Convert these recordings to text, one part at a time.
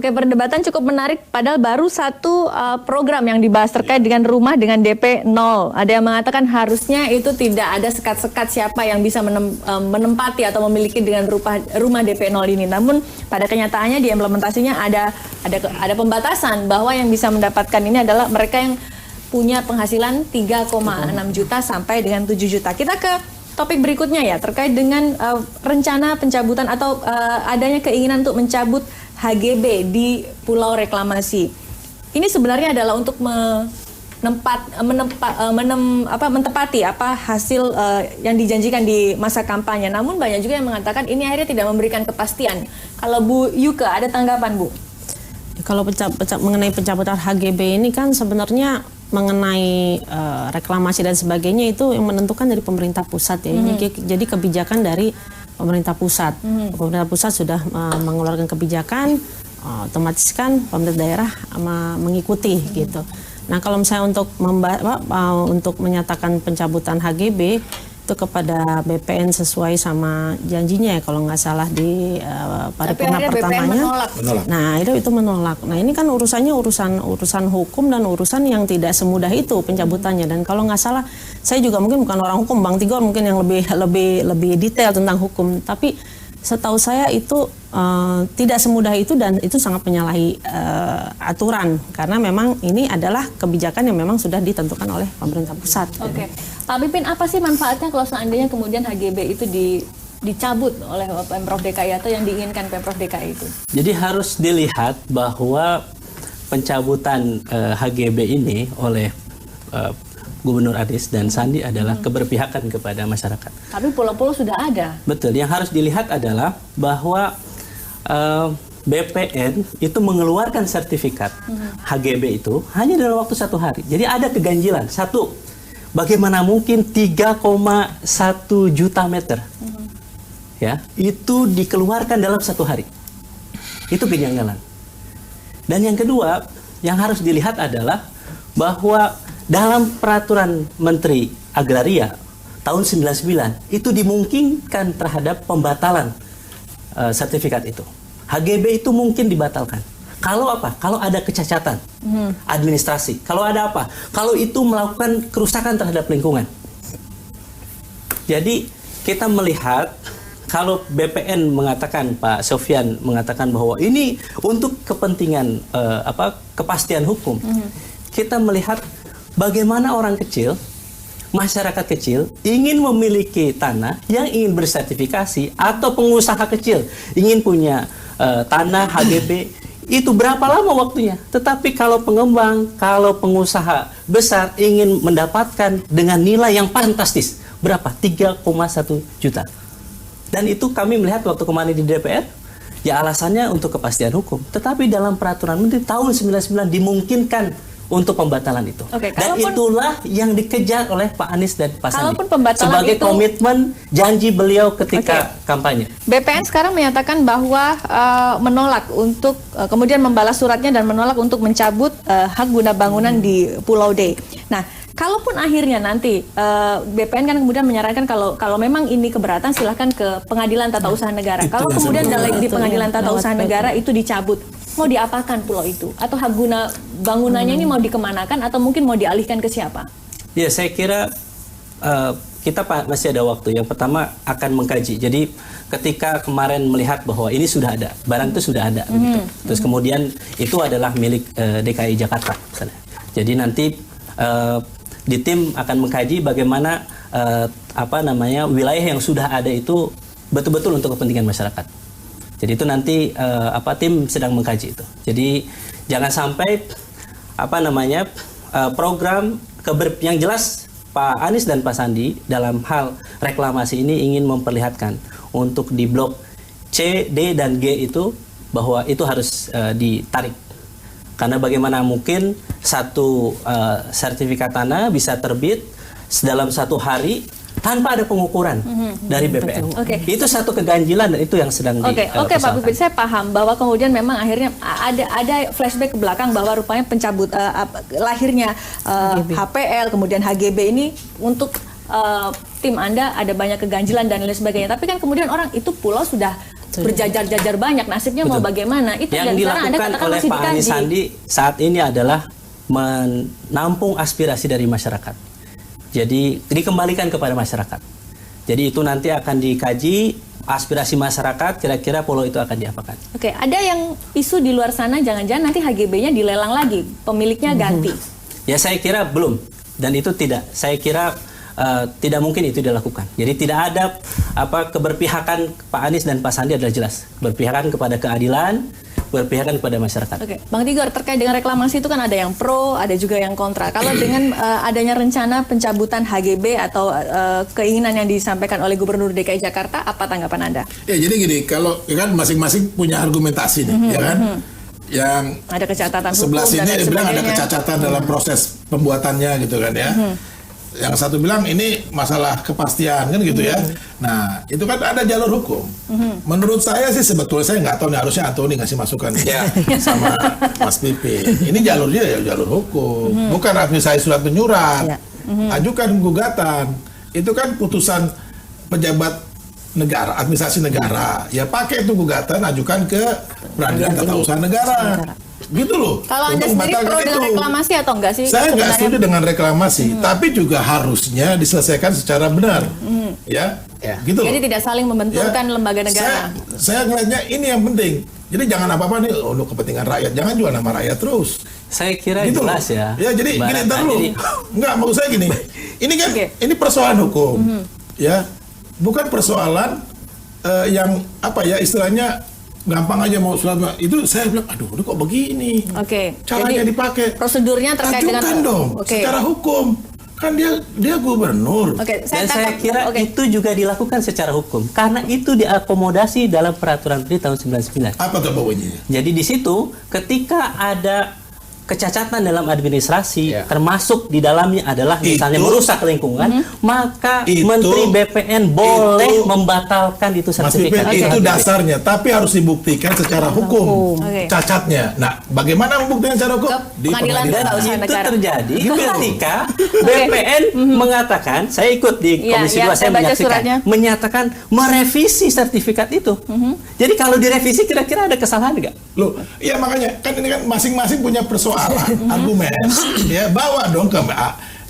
Oke, perdebatan cukup menarik, padahal baru satu program yang dibahas terkait dengan rumah dengan DP 0. Ada yang mengatakan harusnya itu tidak ada sekat-sekat siapa yang bisa menempati atau memiliki dengan rumah DP 0 ini. Namun pada kenyataannya di implementasinya ada pembatasan bahwa yang bisa mendapatkan ini adalah mereka yang punya penghasilan 3,6 juta sampai dengan 7 juta. Kita ke topik berikutnya ya, terkait dengan rencana pencabutan atau adanya keinginan untuk mencabut HGB di Pulau Reklamasi. Ini sebenarnya adalah untuk mentepati hasil yang dijanjikan di masa kampanye. Namun banyak juga yang mengatakan ini akhirnya tidak memberikan kepastian. Kalau Bu Yuka ada tanggapan, Bu? Kalau mengenai pencabutan HGB ini kan sebenarnya mengenai reklamasi dan sebagainya itu yang menentukan dari pemerintah pusat ya. Jadi kebijakan dari pemerintah pusat. Pemerintah pusat sudah mengeluarkan kebijakan, otomatis kan pemerintah daerah mengikuti gitu. Nah, kalau misalnya untuk menyatakan pencabutan HGB itu kepada BPN sesuai sama janjinya ya, kalau nggak salah di paripurna pertamanya. Menolak. Nah, itu menolak. Nah, ini kan urusan hukum dan urusan yang tidak semudah itu pencabutannya. Dan kalau nggak salah, saya juga mungkin bukan orang hukum, Bang Tigor mungkin yang lebih detail tentang hukum. Tapi setahu saya itu tidak semudah itu dan itu sangat menyalahi aturan karena memang ini adalah kebijakan yang memang sudah ditentukan oleh pemerintah pusat. Oke. Pak Pipin, apa sih manfaatnya kalau seandainya kemudian HGB itu dicabut oleh Pemprov DKI atau yang diinginkan Pemprov DKI itu? Jadi harus dilihat bahwa pencabutan HGB ini oleh Gubernur Anies dan Sandi adalah keberpihakan kepada masyarakat. Tapi pulau-pulau sudah ada. Betul, yang harus dilihat adalah bahwa BPN itu mengeluarkan sertifikat HGB itu hanya dalam waktu 1 hari. Jadi ada keganjilan. Satu, bagaimana mungkin 3,1 juta meter ya itu dikeluarkan dalam 1 hari. Itu kejanggalan. Dan yang kedua, yang harus dilihat adalah bahwa dalam peraturan Menteri Agraria tahun 99 itu dimungkinkan terhadap pembatalan sertifikat itu. HGB itu mungkin dibatalkan. Kalau apa? Kalau ada kecacatan administrasi. Kalau ada apa? Kalau itu melakukan kerusakan terhadap lingkungan. Jadi kita melihat kalau BPN mengatakan, Pak Sofyan mengatakan bahwa ini untuk kepentingan kepastian hukum. Kita melihat bagaimana orang kecil, masyarakat kecil ingin memiliki tanah yang ingin bersertifikasi atau pengusaha kecil ingin punya tanah HGB, itu berapa lama waktunya? Tetapi kalau pengembang, kalau pengusaha besar ingin mendapatkan dengan nilai yang fantastis, berapa? 3,1 juta. Dan itu kami melihat waktu kemarin di DPR, ya alasannya untuk kepastian hukum. Tetapi dalam peraturan Menteri tahun 99 dimungkinkan untuk pembatalan itu. Oke, dan itulah yang dikejar oleh Pak Anies dan Pak Sandi sebagai komitmen janji beliau ketika kampanye. BPN sekarang menyatakan bahwa menolak untuk kemudian membalas suratnya dan menolak untuk mencabut hak guna bangunan di Pulau D. Nah, kalaupun akhirnya nanti BPN kan kemudian menyarankan kalau memang ini keberatan silahkan ke Pengadilan Tata Usaha Negara. Kalau kemudian di Pengadilan Tata Usaha Negara itu dicabut, mau diapakan pulau itu? Atau hak guna bangunannya ini mau dikemanakan atau mungkin mau dialihkan ke siapa? Ya, saya kira kita masih ada waktu. Yang pertama akan mengkaji. Jadi ketika kemarin melihat bahwa ini sudah ada, barang itu sudah ada, begitu. Terus kemudian itu adalah milik DKI Jakarta misalnya. Jadi nanti di tim akan mengkaji bagaimana wilayah yang sudah ada itu betul-betul untuk kepentingan masyarakat. Jadi itu nanti tim sedang mengkaji itu. Jadi jangan sampai program yang jelas Pak Anies dan Pak Sandi dalam hal reklamasi ini ingin memperlihatkan untuk di blok C, D, dan G itu bahwa itu harus ditarik. Karena bagaimana mungkin satu sertifikat tanah bisa terbit dalam 1 hari tanpa ada pengukuran dari BPN. Itu satu keganjilan dan itu yang sedang Oke, Pak Pipin, saya paham bahwa kemudian memang akhirnya ada flashback ke belakang bahwa rupanya lahirnya HPL kemudian HGB ini untuk tim Anda ada banyak keganjilan dan lain sebagainya. Tapi kan kemudian orang itu pulau sudah berjajar-jajar banyak, nasibnya mau bagaimana? Itu yang dan sekarang Anda dilakukan katakan oleh masih Pak Anies dikaji. Sandi saat ini adalah menampung aspirasi dari masyarakat. Jadi dikembalikan kepada masyarakat. Jadi itu nanti akan dikaji aspirasi masyarakat, kira-kira polo itu akan diapakan. Oke, ada yang isu di luar sana jangan-jangan nanti HGB-nya dilelang lagi, pemiliknya ganti. Ya saya kira belum, dan itu tidak. Saya kira tidak mungkin itu dilakukan. Jadi tidak ada keberpihakan Pak Anies dan Pak Sandi adalah jelas. Berpihakan kepada keadilan, berpihakan kepada masyarakat. Oke, Bang Tigor, terkait dengan reklamasi itu kan ada yang pro, ada juga yang kontra. Kalau dengan adanya rencana pencabutan HGB atau keinginan yang disampaikan oleh Gubernur DKI Jakarta, apa tanggapan Anda? Ya jadi gini, kalau kan masing-masing punya argumentasi nih, ya kan? Yang Ada kecacatan hukum sebelah dan sini lain dia bilang ada sebagainya. kecacatan dalam proses pembuatannya gitu kan ya. Yang satu bilang ini masalah kepastian kan gitu ya. Nah itu kan ada jalur hukum. Menurut saya sih sebetulnya saya nggak tahu nih, harusnya Antoni ngasih masukan sama Mas Pipi. Ini jalurnya ya jalur hukum, bukan administrasi surat menyurat. Ajukan gugatan. Itu kan putusan pejabat negara, administrasi negara. Ya pakai itu gugatan, ajukan ke Peradilan Tata Usaha Negara. Gitu loh. Kalau Anda Untuk sendiri pro membatalkan dengan itu. reklamasi atau enggak sih? Saya nggak sebenarnya? setuju dengan reklamasi, tapi juga harusnya diselesaikan secara benar, ya, gitu loh. Jadi tidak saling membenturkan Ya, lembaga negara. Saya ngelihatnya ini yang penting. Jadi jangan apa-apa nih untuk kepentingan rakyat, jangan jual nama rakyat terus. Saya kira Gitu jelas loh. ya. Ya jadi Mbak gini Ratna. ntar dulu. Jadi, Enggak, maksud saya gini. Ini kan Oke. ini persoalan hukum, ya, bukan persoalan yang apa ya istilahnya gampang aja mau surat itu. Saya bilang aduh ini kok begini. Oke. Caranya Jadi, dipakai. prosedurnya terkait Ajukan dengan dong Oke. secara hukum. Kan dia gubernur. Oke, Dan saya tangkap. kira Oke. itu juga dilakukan secara hukum karena itu diakomodasi dalam peraturan Menteri tahun 99. Apa tuh bunyinya? Jadi di situ ketika ada kecacatan dalam administrasi, termasuk di dalamnya adalah misalnya Itu- merusak lingkungan, maka Itu- Menteri BPN boleh itu- membatalkan itu Mas Pipin, sertifikat. itu dasarnya, tapi harus dibuktikan secara hukum Oke. cacatnya. Nah, bagaimana membuktikan secara hukum? Ke pengadilan Dan Tata Usaha itu Negara. terjadi ketika BPN mengatakan, saya ikut di Iya, Komisi iya, 2, saya saya baca menyaksikan, suratnya. menyatakan merevisi sertifikat itu. Jadi kalau direvisi kira-kira ada kesalahan nggak? Loh, iya makanya kan ini kan masing-masing punya persoalan, argumen, ya bawa dong ke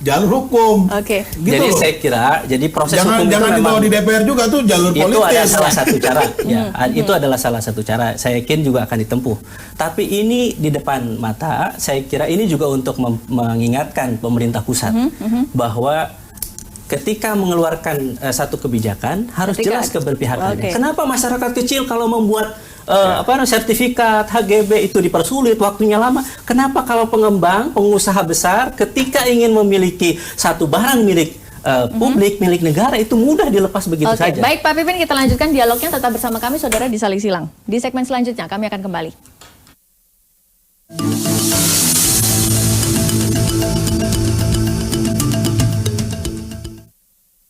jalur hukum. Oke. Gitu Jadi loh. saya kira, jadi proses Jangan hukum itu dibawa memang di DPR juga tuh jalur itu politis. ada salah satu cara, ya. Itu adalah salah satu cara. Saya yakin juga akan ditempuh. Tapi ini di depan mata, saya kira ini juga untuk mengingatkan pemerintah pusat bahwa ketika mengeluarkan satu kebijakan harus jelas keberpihakannya. Oke. Kenapa masyarakat kecil kalau membuat sertifikat HGB itu dipersulit, waktunya lama? Kenapa kalau pengembang, pengusaha besar ketika ingin memiliki satu barang milik publik, milik negara itu mudah dilepas begitu Oke, saja? baik Pak Pipin, kita lanjutkan dialognya tetap bersama kami saudara di Saling Silang. Di segmen selanjutnya kami akan kembali.